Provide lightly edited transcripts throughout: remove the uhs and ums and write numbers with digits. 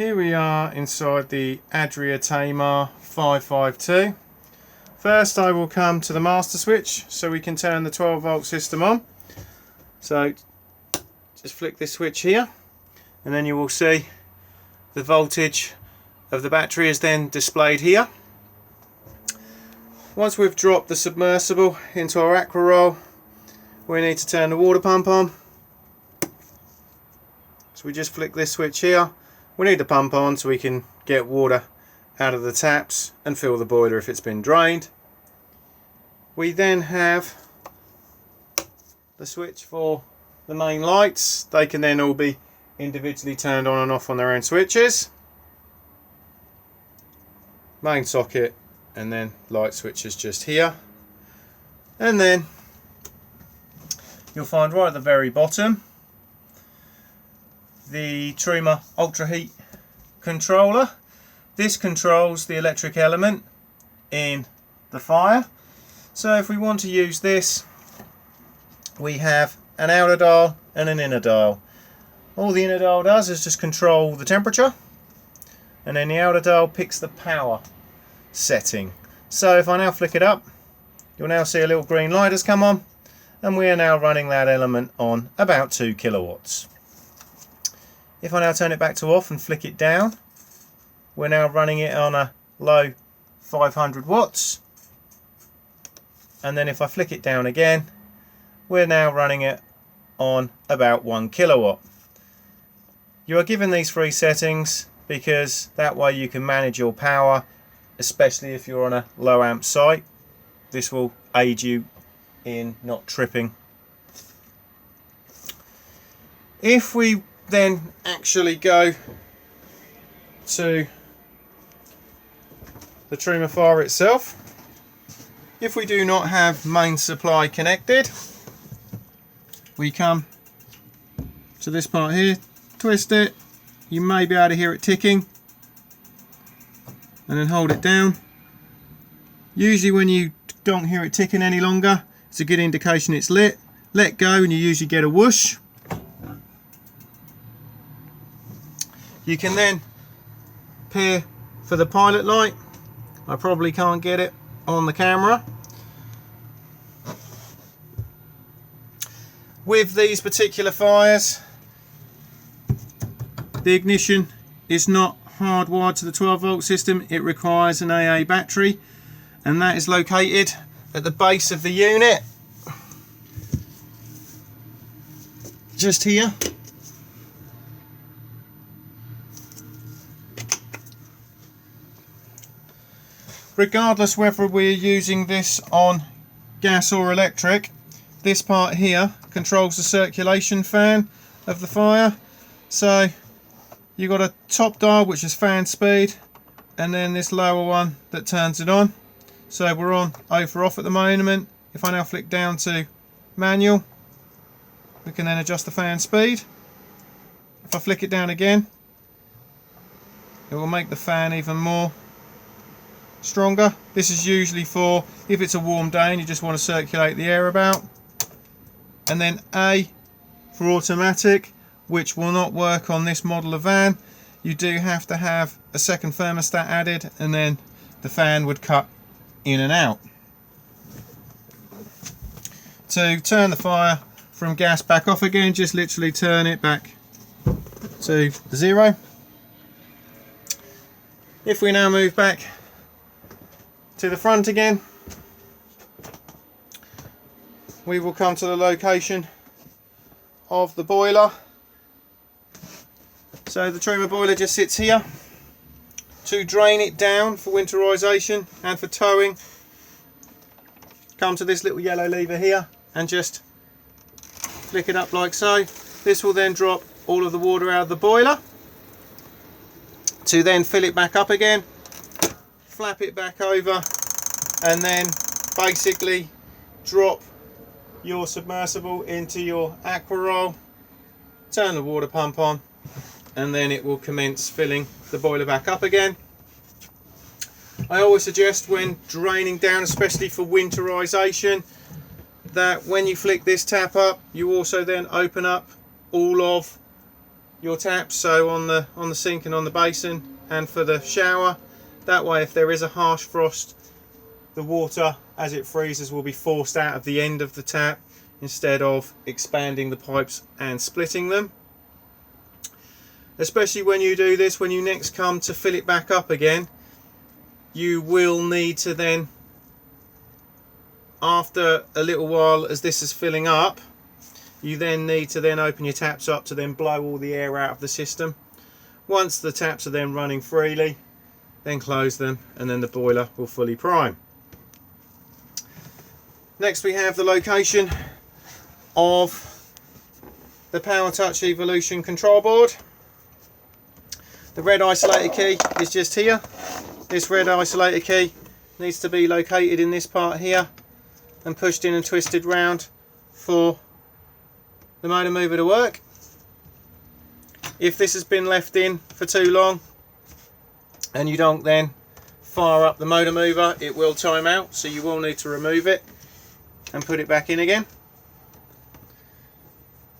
Here we are inside the Adria Tamar 552. First I will come to the master switch so we can turn the 12 volt system on. So just flick this switch here and then you will see the voltage of the battery is then displayed here. Once we've dropped the submersible into our aqua roll, we need to turn the water pump on. So we just flick this switch here. We need the pump on so we can get water out of the taps and fill the boiler if it's been drained. We then have the switch for the main lights. They can then all be individually turned on and off on their own switches. Main socket and then light switches just here. And then you'll find right at the very bottom the Tamar Ultra Heat controller. This controls the electric element in the fire. So if we want to use this, we have an outer dial and an inner dial. All the inner dial does is just control the temperature, and then the outer dial picks the power setting. So if I now flick it up, you'll now see a little green light has come on, and we are now running that element on about 2 kilowatts. If I now turn it back to off and flick it down, we're now running it on a low 500 watts. And then if I flick it down again, we're now running it on about 1 kilowatt. You are given these 3 settings because that way you can manage your power, especially if you're on a low amp site. This will aid you in not tripping. If we then actually go to the Tamar fire itself, if we do not have main supply connected, we come to this part here, twist it, you may be able to hear it ticking, and then hold it down. Usually when you don't hear it ticking any longer, it's a good indication it's lit. Let go and you usually get a whoosh. You can then peer for the pilot light. I probably can't get it on the camera. With these particular fires, the ignition is not hardwired to the 12 volt system. It requires an AA battery, and that is located at the base of the unit, just here. Regardless whether we're using this on gas or electric, this part here controls the circulation fan of the fire. So you've got a top dial which is fan speed, and then this lower one that turns it on. So we're on over off at the moment. If I now flick down to manual, we can then adjust the fan speed. If I flick it down again, it will make the fan even more stronger. This is usually for if it's a warm day and you just want to circulate the air about. And then A for automatic, which will not work on this model of van. You do have to have a second thermostat added, and then the fan would cut in and out. To turn the fire from gas back off again, just literally turn it back to 0. If we now move back to the front again, we will come to the location of the boiler. So the Tamar boiler just sits here. To drain it down for winterization and for towing, come to this little yellow lever here and just flick it up like so. This will then drop all of the water out of the boiler. To then fill it back up again, flap it back over, and then basically drop your submersible into your aqua roll, turn the water pump on, and then it will commence filling the boiler back up again. I always suggest when draining down, especially for winterization, that when you flick this tap up, you also then open up all of your taps, so on the sink and on the basin and for the shower. That way if there is a harsh frost, the water as it freezes will be forced out of the end of the tap instead of expanding the pipes and splitting them. Especially when you do this, when you next come to fill it back up again, you will need to then, after a little while as this is filling up, you then need to then open your taps up to then blow all the air out of the system. Once the taps are then running freely, then close them and then the boiler will fully prime. Next we have the location of the PowerTouch Evolution control board. The red isolator key is just here. This red isolator key needs to be located in this part here and pushed in and twisted round for the motor mover to work. If this has been left in for too long and you don't then fire up the motor mover, it will time out, so you will need to remove it and put it back in again.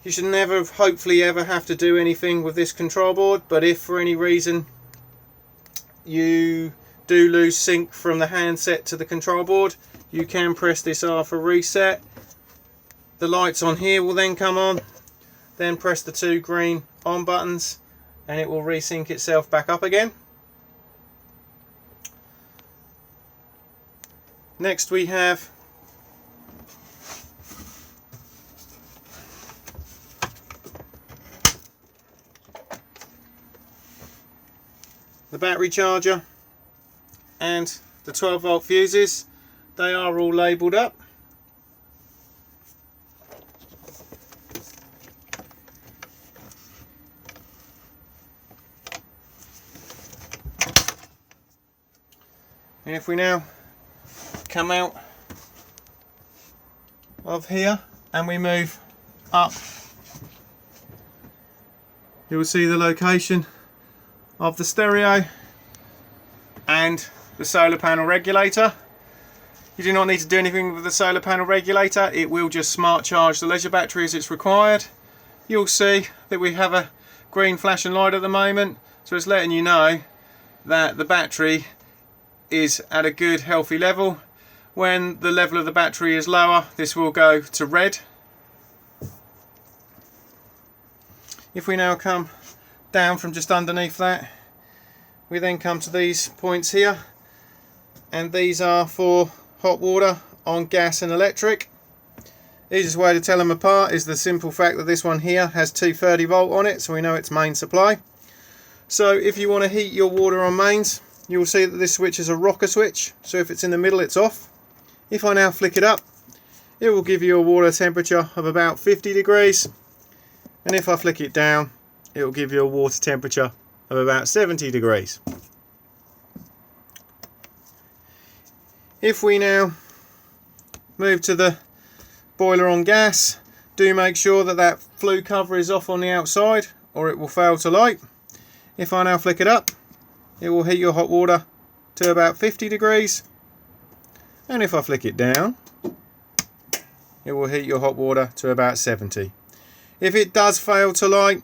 You should never, hopefully ever, have to do anything with this control board, but if for any reason you do lose sync from the handset to the control board, you can press this R for reset. The lights on here will then come on, then press the 2 green on buttons and it will resync itself back up again. Next we have the battery charger and the 12-volt fuses. They are all labelled up. And if we now come out of here and we move up, you will see the location of the stereo and the solar panel regulator. You do not need to do anything with the solar panel regulator, it will just smart charge the leisure battery as it's required. You'll see that we have a green flashing light at the moment, so it's letting you know that the battery is at a good healthy level. When the level of the battery is lower, this will go to red. If we now come down from just underneath that, we then come to these points here, and these are for hot water on gas and electric. Easiest way to tell them apart is the simple fact that this one here has 230 volt on it, so we know it's main supply. So if you want to heat your water on mains, you will see that this switch is a rocker switch, so if it's in the middle it's off. If I now flick it up, it will give you a water temperature of about 50 degrees, and if I flick it down, it will give you a water temperature of about 70 degrees. If we now move to the boiler on gas, do make sure that that flue cover is off on the outside or it will fail to light. If I now flick it up, it will heat your hot water to about 50 degrees, and if I flick it down, it will heat your hot water to about 70. If it does fail to light,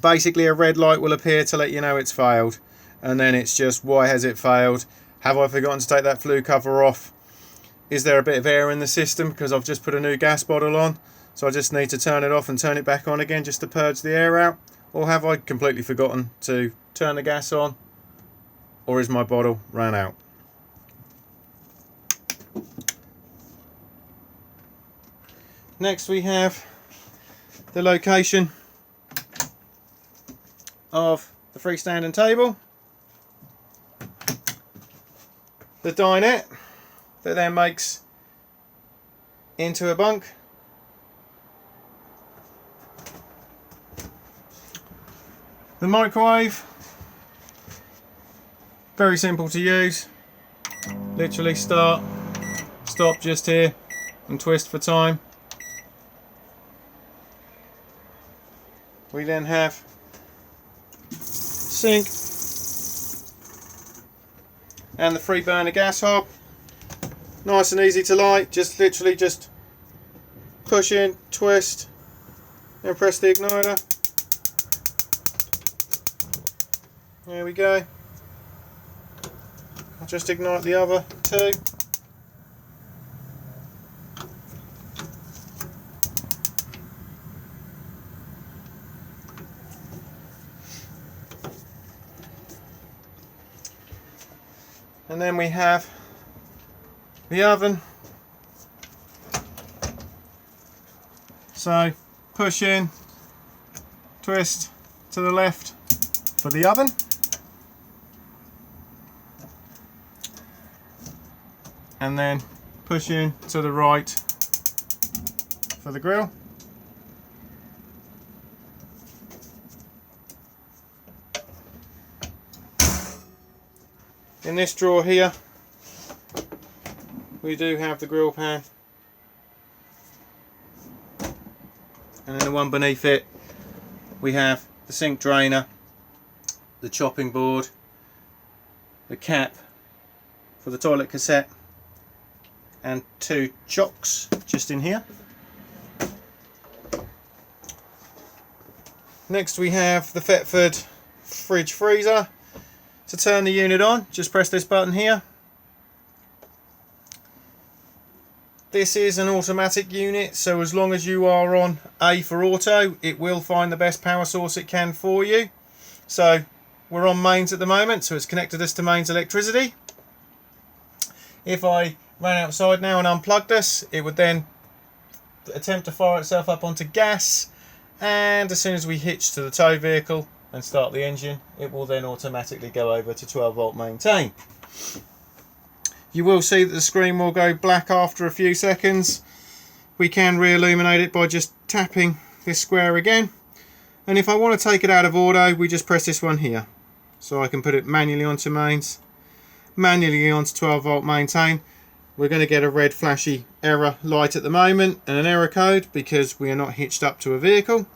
basically a red light will appear to let you know it's failed, and then it's just, why has it failed? Have I forgotten to take that flue cover off? Is there a bit of air in the system because I've just put a new gas bottle on, so I just need to turn it off and turn it back on again just to purge the air out? Or have I completely forgotten to turn the gas on? Or is my bottle ran out? Next we have the location of the freestanding table, the dinette that then makes into a bunk, the microwave, very simple to use, literally start, stop just here and twist for time. We then have sink and the 3 burner gas hob, nice and easy to light, just literally push in, twist and press the igniter There we go. I'll just ignite the other two. And then we have the oven. So push in, twist to the left for the oven. And then push in to the right for the grill. In this drawer here, we do have the grill pan, and in the one beneath it we have the sink drainer, the chopping board, the cap for the toilet cassette, and two chocks just in here. Next we have the Thetford fridge freezer. To turn the unit on, just press this button here. This is an automatic unit, so as long as you are on A for auto, it will find the best power source it can for you. So we're on mains at the moment, so it's connected us to mains electricity. If I ran outside now and unplugged this, it would then attempt to fire itself up onto gas, and as soon as we hitch to the tow vehicle and start the engine, it will then automatically go over to 12 volt maintain. You will see that the screen will go black after a few seconds. We can re-illuminate it by just tapping this square again, and if I want to take it out of auto, we just press this one here. So I can put it manually onto mains, manually onto 12 volt maintain. We're going to get a red flashy error light at the moment and an error code because we are not hitched up to a vehicle.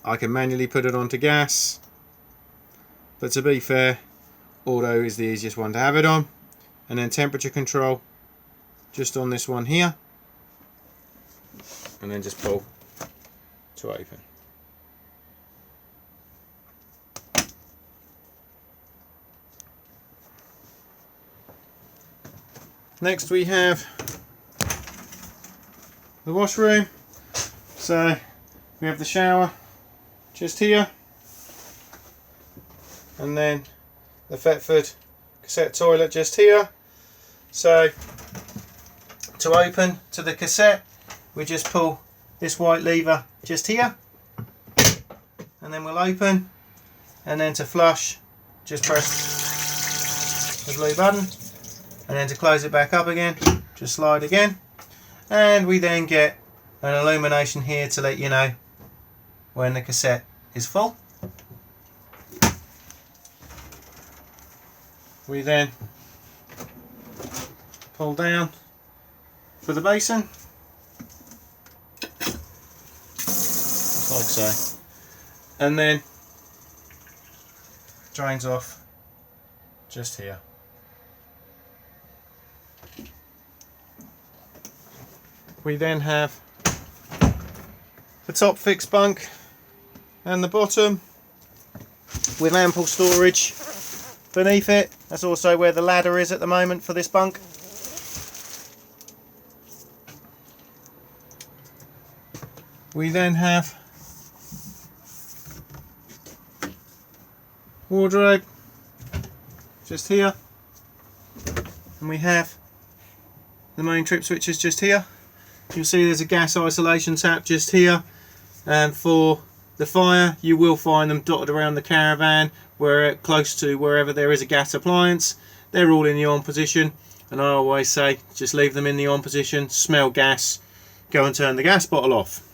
I can manually put it onto gas, but to be fair, auto is the easiest one to have it on. And then temperature control just on this one here, and then just pull to open. Next we have the washroom. So we have the shower just here, and then the Thetford cassette toilet just here. So to open to the cassette, we just pull this white lever just here, and then we'll open. And then to flush, just press the blue button, and then to close it back up again, just slide again, and we then get an illumination here to let you know when the cassette is full. We then pull down for the basin, just like so, and then drains off just here. We then have the top fixed bunk and the bottom with ample storage beneath it. That's also where the ladder is at the moment for this bunk. We then have wardrobe just here, and we have the main trip switches just here. You'll see there's a gas isolation tap just here, and for the fire you will find them dotted around the caravan where close to wherever there is a gas appliance. They're all in the on position, and I always say just leave them in the on position, smell gas, go and turn the gas bottle off.